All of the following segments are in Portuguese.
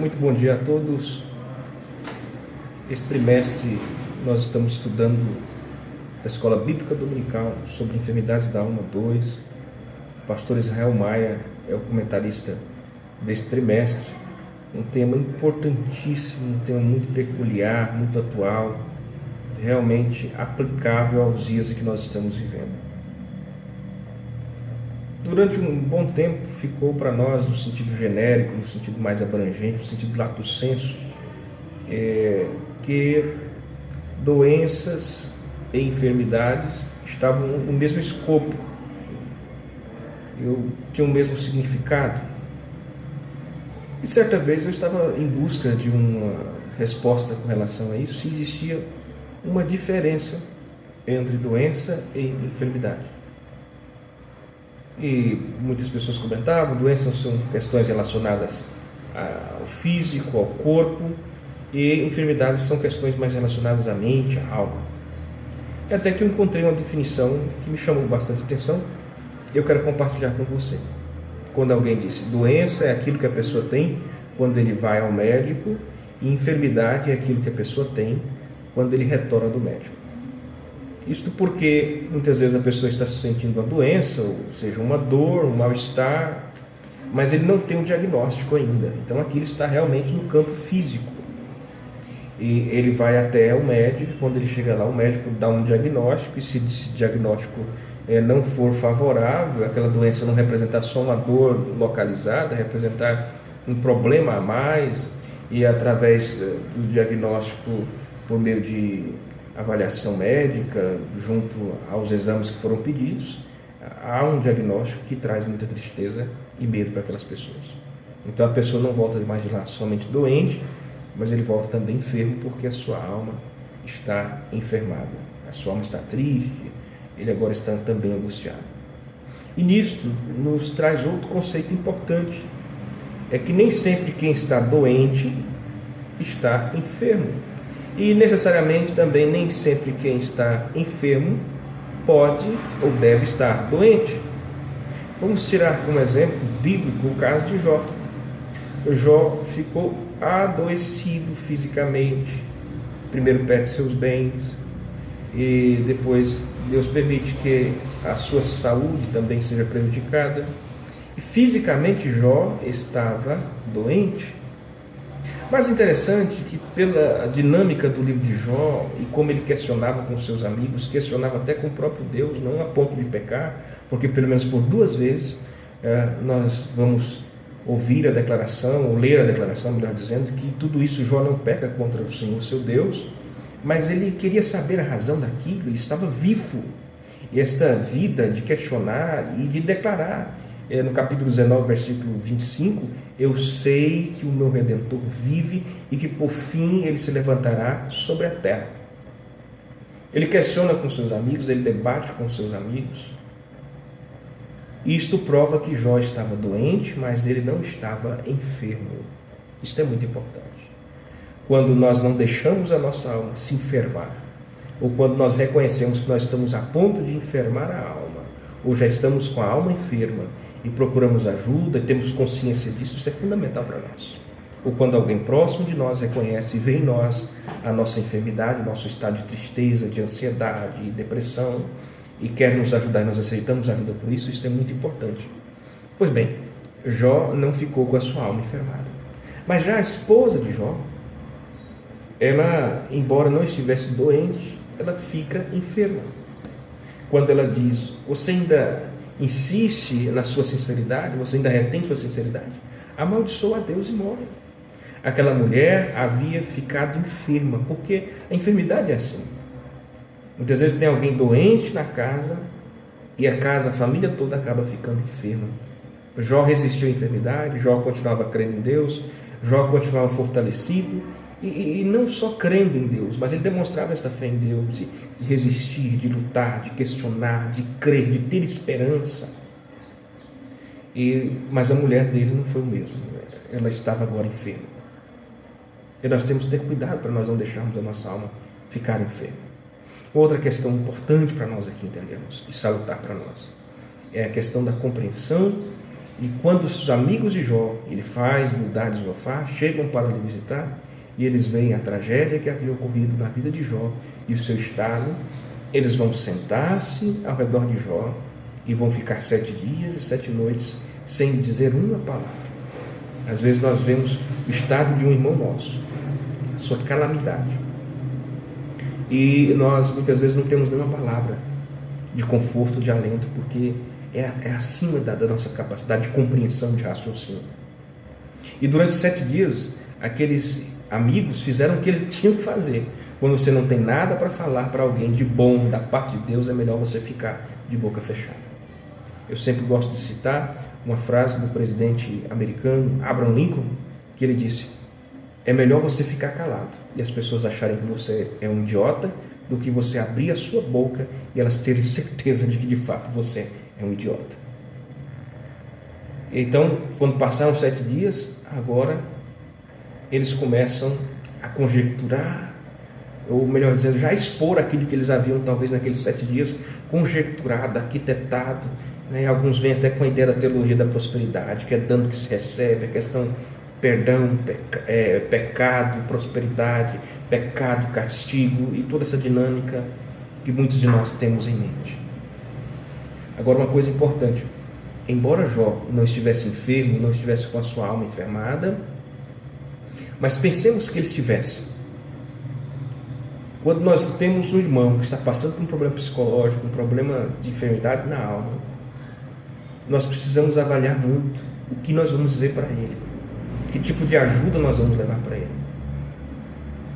Muito bom dia a todos. Esse trimestre nós estamos estudando da Escola Bíblica Dominical sobre enfermidades da alma 2. O pastor Israel Maia é o comentarista desse trimestre. Um tema importantíssimo, um tema muito peculiar, muito atual, realmente aplicável aos dias em que nós estamos vivendo. Durante um bom tempo ficou para nós, no sentido genérico, no sentido mais abrangente, no sentido lato sensu, que doenças e enfermidades estavam no mesmo escopo, tinham o mesmo significado. E certa vez eu estava em busca de uma resposta com relação a isso, se existia uma diferença entre doença e enfermidade. E muitas pessoas comentavam, doenças são questões relacionadas ao físico, ao corpo, e enfermidades são questões mais relacionadas à mente, à alma. E até que eu encontrei uma definição que me chamou bastante atenção, e eu quero compartilhar com você. Quando alguém disse, doença é aquilo que a pessoa tem quando ele vai ao médico, e enfermidade é aquilo que a pessoa tem quando ele retorna do médico. Isto porque muitas vezes a pessoa está se sentindo uma doença, ou seja, uma dor, um mal-estar, mas ele não tem um diagnóstico ainda. Então aquilo está realmente no campo físico. E ele vai até o médico, quando ele chega lá, o médico dá um diagnóstico, e se esse diagnóstico não for favorável, aquela doença não representar só uma dor localizada, representar um problema a mais, e através do diagnóstico por meio de avaliação médica, junto aos exames que foram pedidos, há um diagnóstico que traz muita tristeza e medo para aquelas pessoas. Então a pessoa não volta mais de lá somente doente, mas ele volta também enfermo, porque a sua alma está enfermada, a sua alma está triste, ele agora está também angustiado. E nisto nos traz outro conceito importante, é que nem sempre quem está doente está enfermo. E necessariamente também nem sempre quem está enfermo pode ou deve estar doente. Vamos tirar como exemplo bíblico o caso de Jó. Jó ficou adoecido fisicamente. Primeiro perde seus bens e depois Deus permite que a sua saúde também seja prejudicada. E fisicamente Jó estava doente. Mas interessante que pela dinâmica do livro de Jó e como ele questionava com seus amigos, questionava até com o próprio Deus, não a ponto de pecar, porque pelo menos por 2 vezes nós vamos ouvir a declaração, ou ler a declaração, melhor dizendo, que tudo isso Jó não peca contra o Senhor, seu Deus, mas ele queria saber a razão daquilo, ele estava vivo. E esta vida de questionar e de declarar, no capítulo 19, versículo 25, eu sei que o meu Redentor vive e que por fim ele se levantará sobre a terra. Ele questiona com seus amigos, ele debate com seus amigos. Isto prova que Jó estava doente, mas ele não estava enfermo. Isto é muito importante. Quando nós não deixamos a nossa alma se enfermar, ou quando nós reconhecemos que nós estamos a ponto de enfermar a alma, ou já estamos com a alma enferma, e procuramos ajuda e temos consciência disso, isso é fundamental para nós. Ou quando alguém próximo de nós reconhece e vê em nós a nossa enfermidade, o nosso estado de tristeza, de ansiedade e depressão, e quer nos ajudar e nós aceitamos ajuda por isso, isso é muito importante. Pois bem, Jó não ficou com a sua alma enfermada. Mas já a esposa de Jó, ela, embora não estivesse doente, ela fica enferma. Quando ela diz, você ainda insiste na sua sinceridade, você ainda retém sua sinceridade, amaldiçoa a Deus e morre. Aquela mulher havia ficado enferma, porque a enfermidade é assim. Muitas vezes tem alguém doente na casa e a casa, a família toda acaba ficando enferma. Jó resistiu à enfermidade, Jó continuava crendo em Deus, Jó continuava fortalecido e não só crendo em Deus, mas ele demonstrava essa fé em Deus, de resistir, de lutar, de questionar, de crer, de ter esperança. Mas a mulher dele não foi o mesmo, ela estava agora enferma. E nós temos que ter cuidado para nós não deixarmos a nossa alma ficar enferma. Outra questão importante para nós aqui entendermos e salutar para nós é a questão da compreensão E quando os amigos de Jó, ele faz Bildad e Zofar, chegam para lhe visitar, e eles veem a tragédia que havia ocorrido na vida de Jó e o seu estado, eles vão sentar-se ao redor de Jó e vão ficar 7 dias e 7 noites sem dizer uma palavra. Às vezes nós vemos o estado de um irmão nosso, a sua calamidade, e nós muitas vezes não temos nenhuma palavra de conforto, de alento, porque é acima da nossa capacidade de compreensão, de raciocínio. E durante 7 dias, aqueles amigos fizeram o que eles tinham que fazer. Quando você não tem nada para falar para alguém de bom da parte de Deus, é melhor você ficar de boca fechada. Eu sempre gosto de citar uma frase do presidente americano Abraham Lincoln, que ele disse: é melhor você ficar calado e as pessoas acharem que você é um idiota, do que você abrir a sua boca e elas terem certeza de que de fato você é um idiota. Então, quando passaram 7 dias, agora eles começam a conjecturar, ou melhor dizendo, já expor aquilo que eles haviam talvez naqueles 7 dias conjecturado, arquitetado, né? Alguns vêm até com a ideia da teologia da prosperidade, que é dando que se recebe, a questão perdão, pecado, prosperidade, pecado, castigo, e toda essa dinâmica que muitos de nós temos em mente. Agora, uma coisa importante: embora Jó não estivesse enfermo, não estivesse com a sua alma enfermada, mas pensemos que ele estivesse. Quando nós temos um irmão que está passando por um problema psicológico, um problema de enfermidade na alma, nós precisamos avaliar muito o que nós vamos dizer para ele, que tipo de ajuda nós vamos levar para ele.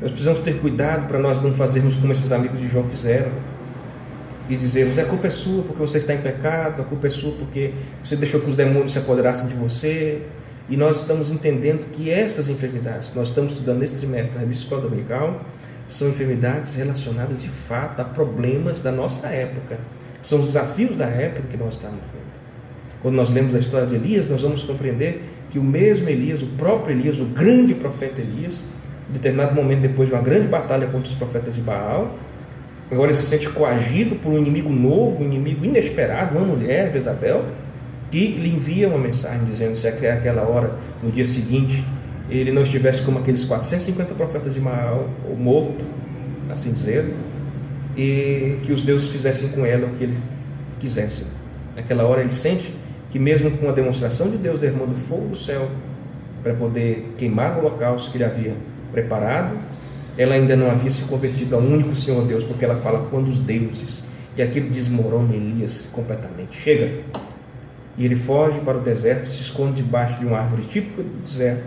Nós precisamos ter cuidado para nós não fazermos como esses amigos de Jó fizeram e dizermos: a culpa é sua porque você está em pecado, a culpa é sua porque você deixou que os demônios se apoderassem de você. E nós estamos entendendo que essas enfermidades que nós estamos estudando nesse trimestre na revista Escola Dominical são enfermidades relacionadas de fato a problemas da nossa época, são os desafios da época que nós estamos vendo. Quando nós lemos a história de Elias, nós vamos compreender que o mesmo Elias, o próprio Elias, o grande profeta Elias, em determinado momento, depois de uma grande batalha contra os profetas de Baal, agora ele se sente coagido por um inimigo novo, um inimigo inesperado, uma mulher, Jezabel, que lhe envia uma mensagem dizendo: se aquela hora, no dia seguinte, ele não estivesse como aqueles 450 profetas de Baal, ou morto, assim dizer, e que os deuses fizessem com ela o que ele quisesse. Naquela hora ele sente que mesmo com a demonstração de Deus derramando fogo do céu para poder queimar o holocausto que ele havia preparado, ela ainda não havia se convertido ao único Senhor Deus, porque ela fala quando os deuses, e aquilo desmorona Elias completamente. Chega! E ele foge para o deserto, se esconde debaixo de uma árvore típica do deserto,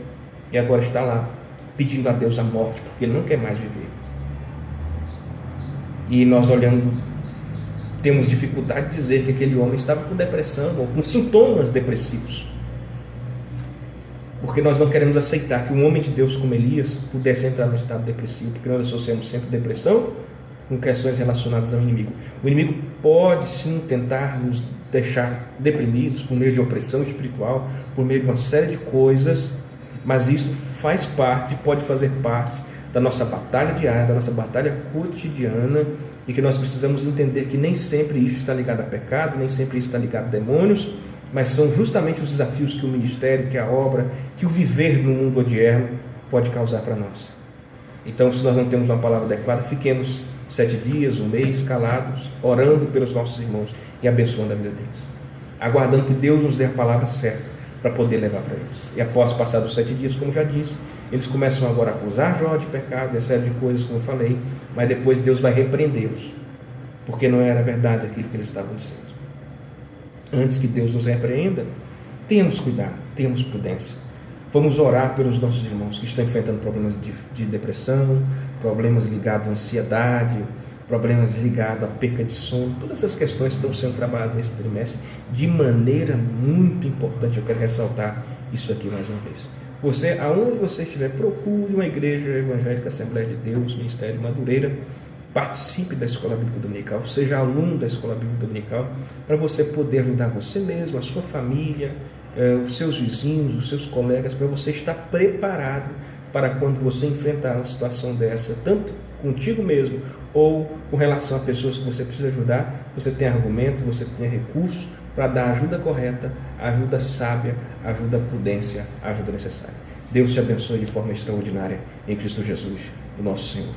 e agora está lá pedindo a Deus a morte, porque ele não quer mais viver. E nós olhando, temos dificuldade de dizer que aquele homem estava com depressão ou com sintomas depressivos, porque nós não queremos aceitar que um homem de Deus como Elias pudesse entrar no estado depressivo, porque nós associamos sempre depressão com questões relacionadas ao inimigo. O inimigo pode sim tentar nos deixar deprimidos por meio de opressão espiritual, por meio de uma série de coisas, mas isso faz parte, pode fazer parte da nossa batalha diária, da nossa batalha cotidiana, e que nós precisamos entender que nem sempre isso está ligado a pecado, nem sempre isso está ligado a demônios, mas são justamente os desafios que o ministério, que a obra, que o viver no mundo odierno pode causar para nós. Então, se nós não temos uma palavra adequada, fiquemos 7 dias, um mês, calados, orando pelos nossos irmãos e abençoando a vida deles, aguardando que Deus nos dê a palavra certa para poder levar para eles. E após passar dos 7 dias, como já disse, eles começam agora a acusar Jó de pecado, uma série de coisas, como eu falei, mas depois Deus vai repreendê-los, porque não era verdade aquilo que eles estavam dizendo. Antes que Deus nos repreenda, tenhamos cuidado, tenhamos prudência. Vamos orar pelos nossos irmãos que estão enfrentando problemas de depressão, problemas ligados à ansiedade, problemas ligados à perca de sono. Todas essas questões estão sendo trabalhadas nesse trimestre de maneira muito importante. Eu quero ressaltar isso aqui mais uma vez. Você, aonde você estiver, procure uma igreja evangélica, Assembleia de Deus, Ministério Madureira. Participe da Escola Bíblica Dominical, seja aluno da Escola Bíblica Dominical, para você poder ajudar você mesmo, a sua família, os seus vizinhos, os seus colegas, para você estar preparado para quando você enfrentar uma situação dessa, tanto contigo mesmo ou com relação a pessoas que você precisa ajudar, você tem argumento, você tem recurso para dar a ajuda correta, a ajuda sábia, a ajuda prudência, a ajuda necessária. Deus te abençoe de forma extraordinária em Cristo Jesus, o nosso Senhor.